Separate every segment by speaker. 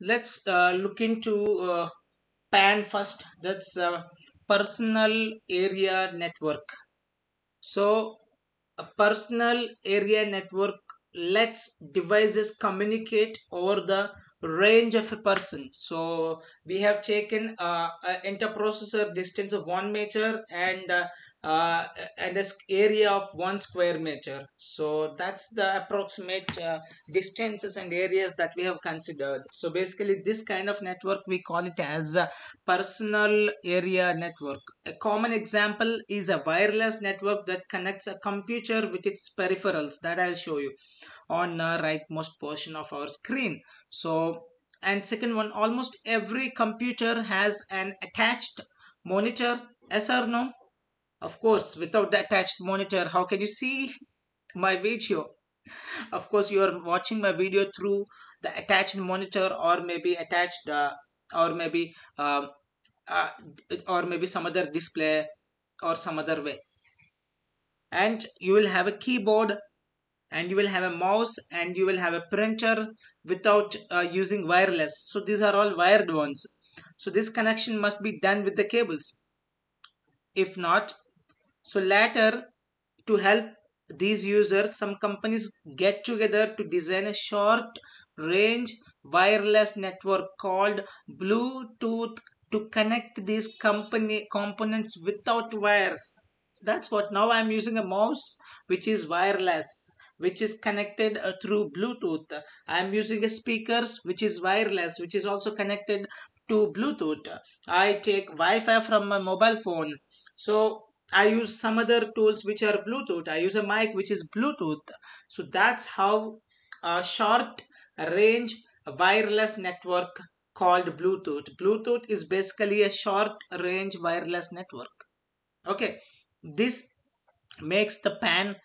Speaker 1: let's look into PAN first. That's personal area network. So a personal area network lets devices communicate over the range of a person. So we have taken an interprocessor distance of 1 meter uh, and a area of 1 square meter. So that's the approximate distances and areas that we have considered. So basically this kind of network we call it as a personal area network. A common example is a wireless network that connects a computer with its peripherals, that I'll show you on the rightmost portion of our screen. So, and second one, almost every computer has an attached monitor. Yes or no? Of course, without the attached monitor, how can you see my video? Of course, you are watching my video through the attached monitor, or maybe attached or maybe um, uh, or maybe some other display or some other way. And you will have a keyboard, and you will have a mouse, and you will have a printer without using wireless. So these are all wired ones. So this connection must be done with the cables. If not, so later, to help these users, some companies get together to design a short range wireless network called Bluetooth to connect these company components without wires. That's what now I'm using a mouse which is wireless, which is connected through Bluetooth. I'm using a speakers which is wireless, which is also connected to Bluetooth. I take Wi-Fi from my mobile phone. So I use some other tools which are Bluetooth. I use a mic which is Bluetooth. So that's how a short range wireless network called Bluetooth. Bluetooth is basically a short range wireless network. Okay, this makes the PAN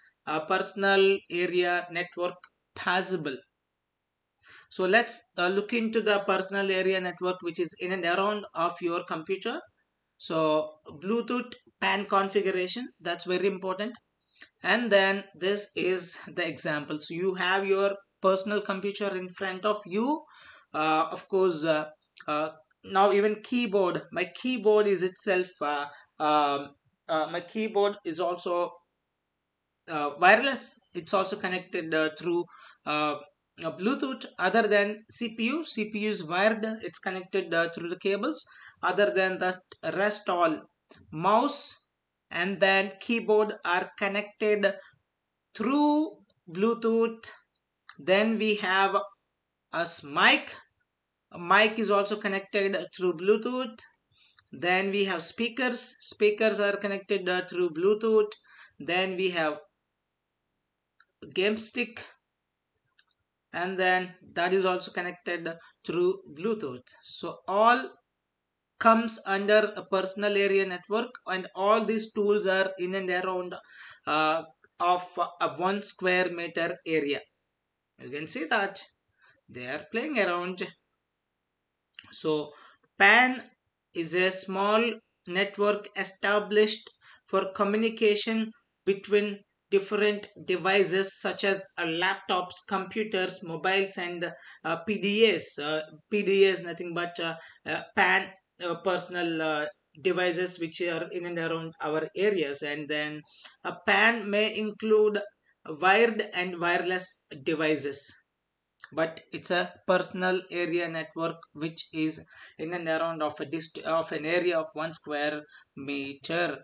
Speaker 1: personal area network possible. So let's look into the personal area network which is in and around of your computer. So Bluetooth PAN configuration, that's very important. And then this is the example. So you have your personal computer in front of you. Of course, uh, now even keyboard. My keyboard is itself. My keyboard is also wireless. It's also connected through Bluetooth. Other than CPU, CPU is wired. It's connected through the cables. Other than that, rest all mouse and then keyboard are connected through Bluetooth. Then we have a mic. A mic is also connected through Bluetooth. Then we have speakers. Speakers are connected through Bluetooth. Then we have game stick, and then that is also connected through Bluetooth. So all comes under a personal area network, and all these tools are in and around uh, of a 1 square meter area. You can see that they are playing around. So PAN is a small network established for communication between different devices such as laptops, computers, mobiles, and PDAs. PDA is nothing but PAN personal devices which are in and around our areas. And then a PAN may include wired and wireless devices, but it's a personal area network which is in and around of a of an area of 1 square meter.